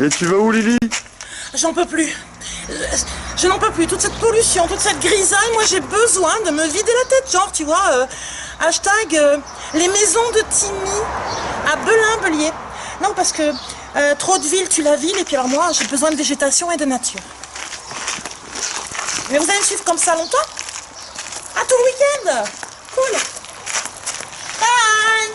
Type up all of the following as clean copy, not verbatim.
Et tu vas où, Lily? J'en peux plus. Je n'en peux plus. Toute cette pollution, toute cette grisaille, moi j'ai besoin de me vider la tête. Genre, tu vois, hashtag les maisons de Timmy à Belin-Bellier. Non, parce que trop de ville tue la ville. Et puis alors moi, j'ai besoin de végétation et de nature. Mais vous allez me suivre comme ça longtemps? À tout le week-end. Cool. Bye.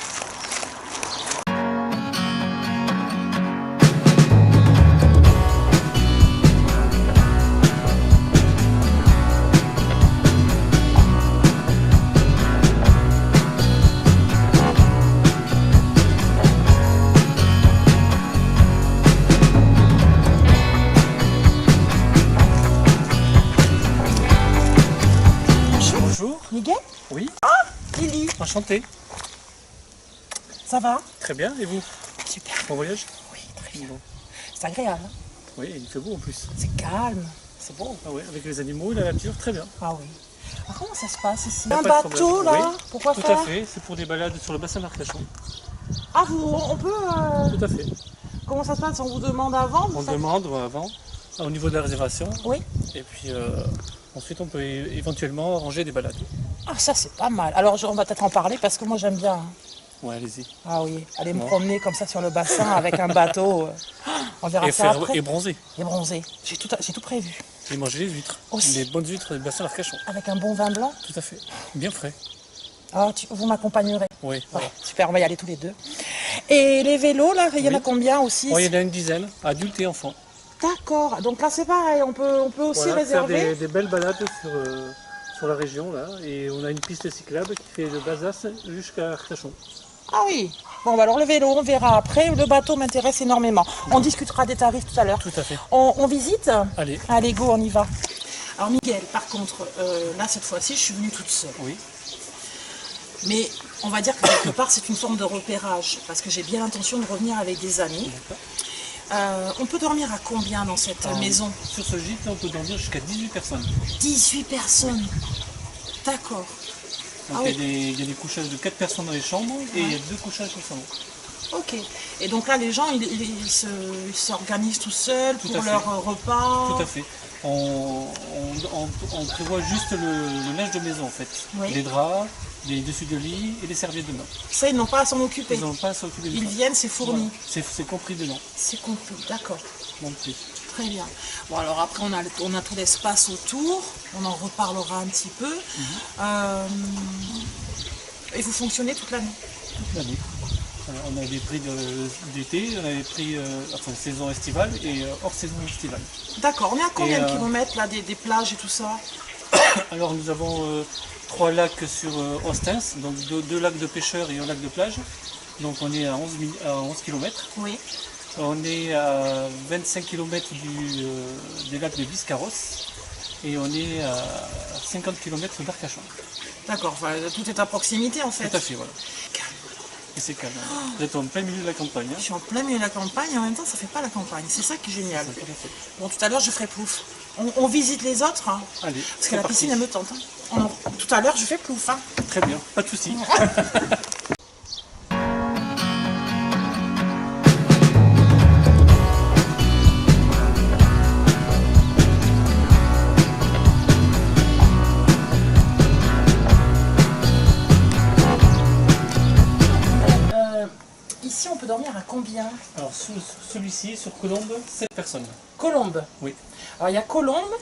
Bonjour. Miguel? Oui, Lily, enchanté. ça va? Très bien, et vous? Super. Bon voyage? Oui, très bien. Bon. C'est agréable. Hein. Oui, il fait beau en plus. C'est calme. C'est beau. Ah ouais, avec les animaux et la nature, très bien. Ah oui. Ah, comment ça se passe ici? Y a Un pas de bateau problème. là? Oui, Pourquoi tout faire? à fait, c'est pour des balades sur le bassin d'Arcachon. Ah, on peut. Tout à fait. Comment ça se passe? On vous demande avant? On demande avant, au niveau de la réservation, Oui. et puis ensuite on peut éventuellement arranger des balades. Ah, ça c'est pas mal. Alors on va peut-être en parler parce que moi j'aime bien. Hein. Ouais, allez-y. Ah oui, aller me Bon. promener comme ça sur le bassin avec un bateau. On verra ça après. Et bronzer, Et bronzer. J'ai tout prévu. et manger les huîtres. Aussi. Les bonnes huîtres du bassin d'Arcachon. Avec un bon vin blanc. Tout à fait. Bien frais. Ah, vous m'accompagnerez. Oui. Ouais, super, on va y aller tous les deux. Et les vélos là, il y en a Oui. combien aussi? Oh, il y en a une dizaine, adultes et enfants. D'accord. Donc là c'est pareil, on peut aussi Voilà, réserver. faire des belles balades sur la région là, et on a une piste cyclable qui fait de Bazas jusqu'à Arcachon. Ah oui. Bon, bah alors le vélo, on verra après. Le bateau m'intéresse énormément. On discutera des tarifs tout à l'heure. Tout à fait. On visite? Allez. Allez, go, on y va. Alors Miguel, par contre, là cette fois-ci, je suis venue toute seule. Oui. Mais on va dire que quelque part, c'est une forme de repérage, parce que j'ai bien l'intention de revenir avec des amis. On peut dormir à combien dans cette maison? Sur ce gîte, on peut dormir jusqu'à 18 personnes. 18 personnes. D'accord. Donc Ah il y a des couchages de 4 personnes dans les chambres et il y a 2 couchages au salon. Ok. Et donc là, les gens, ils s'organisent tout seuls Tout pour à fait. leur repas. Tout à fait. On prévoit juste le linge de maison en fait. Oui. Les draps, les dessus de lit et les serviettes de bain. Ça, ils n'ont pas à s'en occuper. Ils n'ont pas à s'occuper de Ils ça. viennent, c'est fourni. Voilà. C'est compris dedans. C'est compris, d'accord. Non plus. Très bien. Bon, alors après, on a tout l'espace autour. On en reparlera un petit peu. Et vous fonctionnez toute l'année? Toute l'année. On a des prix d'été, on a des prix saison estivale et hors saison estivale. D'accord. On est à combien Et, de kilomètres là, des plages et tout ça? Alors nous avons 3 lacs sur Ostens, donc 2 lacs de pêcheurs et un lac de plage. Donc on est à 11 km. Oui. On est à 25 km des lacs de Biscarros et on est à 50 km d'Arcachon. D'accord. Enfin, tout est à proximité en fait. Tout à fait, voilà. Et c'est calme. Vous êtes en plein milieu de la campagne. Je suis en plein milieu de la campagne et en même temps, ça fait pas la campagne. C'est ça qui est génial. Tout à fait. Bon, tout à l'heure, je ferai plouf. On visite les autres, hein, Allez, parce c'est que la parti. piscine, elle me tente. Hein. Tout à l'heure, je fais plouf. Hein. Très bien, pas de souci. Ici, on peut dormir à combien? Alors celui-ci, sur Colombe, 7 personnes. Colombe. Oui. Alors, il y a Colombe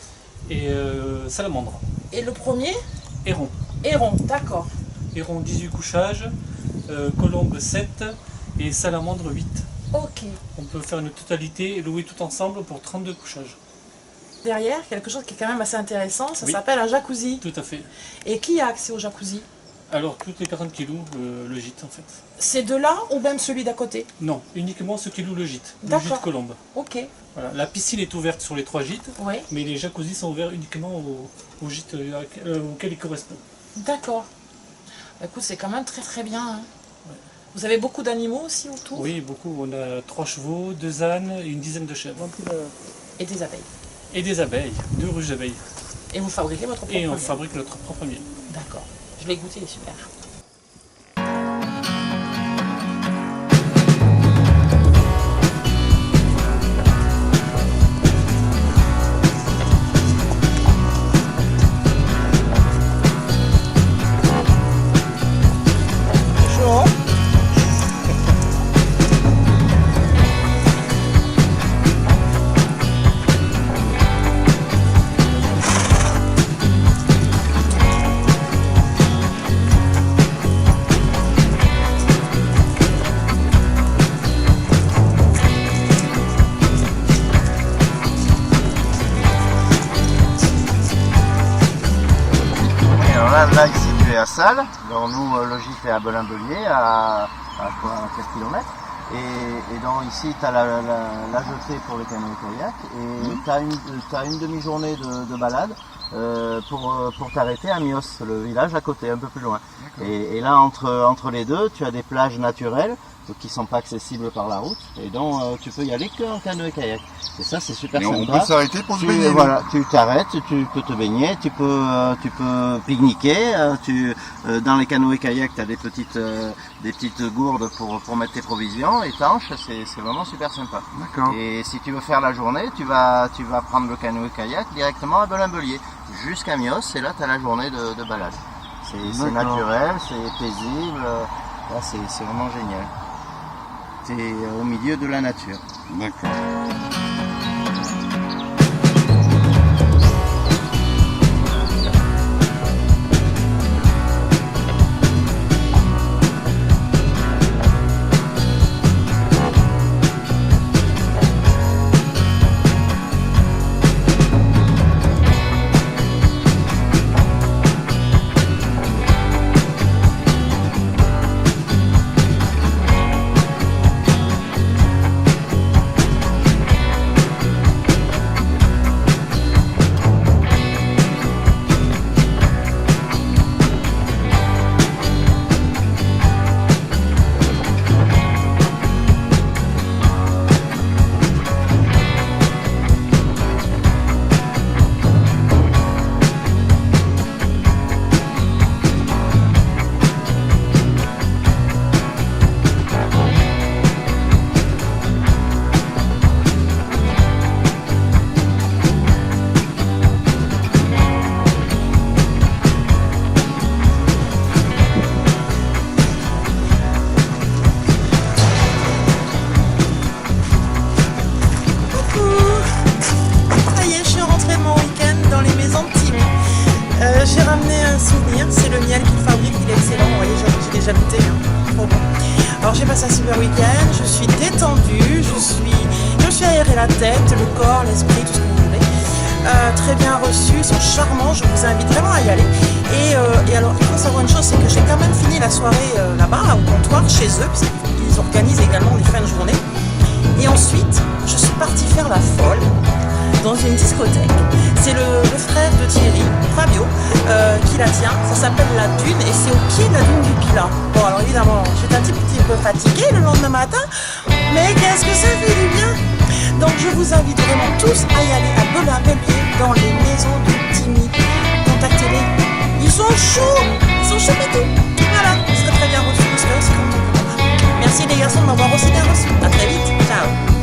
Et Salamandre. et le premier, Héron. Héron. D'accord. Héron 18 couchages, Colombe 7 et Salamandre 8. Ok. On peut faire une totalité et louer tout ensemble pour 32 couchages. Derrière, quelque chose qui est quand même assez intéressant, ça Oui. s'appelle un jacuzzi. Tout à fait. Et qui a accès au jacuzzi? Alors toutes les personnes qui louent le gîte en fait. C'est de là ou même celui d'à côté? Non, uniquement ceux qui louent le gîte. Le D'accord. gîte Colombe. Ok. Voilà. La piscine est ouverte sur les 3 gîtes, Oui. mais les jacuzzis sont ouverts uniquement au gîte auquel ils correspondent. D'accord. Bah, écoute, c'est quand même très très bien. Hein. Vous avez beaucoup d'animaux aussi autour? Oui, beaucoup. On a 3 chevaux, 2 ânes et une dizaine de chèvres. Et des abeilles. Et des abeilles, 2 ruches d'abeilles. Et vous fabriquez votre propre Et on miel. fabrique notre propre miel. D'accord. Je l'ai goûté, il est super. là ici tu es à Salles, donc nous le gîte est à Belin-Belier, à 4 km. Et donc ici tu as la jetée pour le canoë-kayak et tu as une demi-journée de balade pour t'arrêter à Mios, le village à côté, un peu plus loin. Et là entre les deux, tu as des plages naturelles qui sont pas accessibles par la route et donc tu peux y aller qu'en canoë-kayak. Et ça c'est super sympa. On peut s'arrêter pour se baigner. Voilà, tu t'arrêtes, tu peux te baigner, tu peux pique-niquer. Dans les canoës-kayak, tu as des petites gourdes pour mettre tes provisions, étanches, c'est vraiment super sympa. D'accord. Et si tu veux faire la journée, tu vas prendre le canoë-kayak directement à Belin-Belier jusqu'à Mios et là tu as la journée de balade. C'est naturel, c'est paisible, là c'est vraiment génial. Tu es au milieu de la nature. D'accord. J'ai ramené un souvenir, c'est le miel qu'il fabrique, il est excellent, vous voyez, j'ai déjà goûté, trop bon. Alors j'ai passé un super week-end, je suis détendue, je me suis aéré la tête, le corps, l'esprit, tout ce que vous voulez. Très bien reçus, ils sont charmants, je vous invite vraiment à y aller. Et alors il faut savoir une chose, c'est que j'ai quand même fini la soirée là-bas, au comptoir, chez eux, puisqu'ils organisent également des fins de journée. Et ensuite, je suis partie faire la folle dans une discothèque. C'est le frère de Thierry, Fabio, qui la tient. Ça s'appelle La Dune et c'est au pied de la dune du Pilat. Bon, alors évidemment, j'étais un petit peu fatiguée le lendemain matin, mais qu'est-ce que ça fait du bien! Donc je vous invite vraiment tous à y aller à Belin-Belier dans les maisons de Timmy. Contactez-les. Ils sont chauds pétous. Voilà, vous serez très bien reçus, vous serez aussi contents. Merci les garçons de m'avoir aussi bien reçu. À très vite, ciao.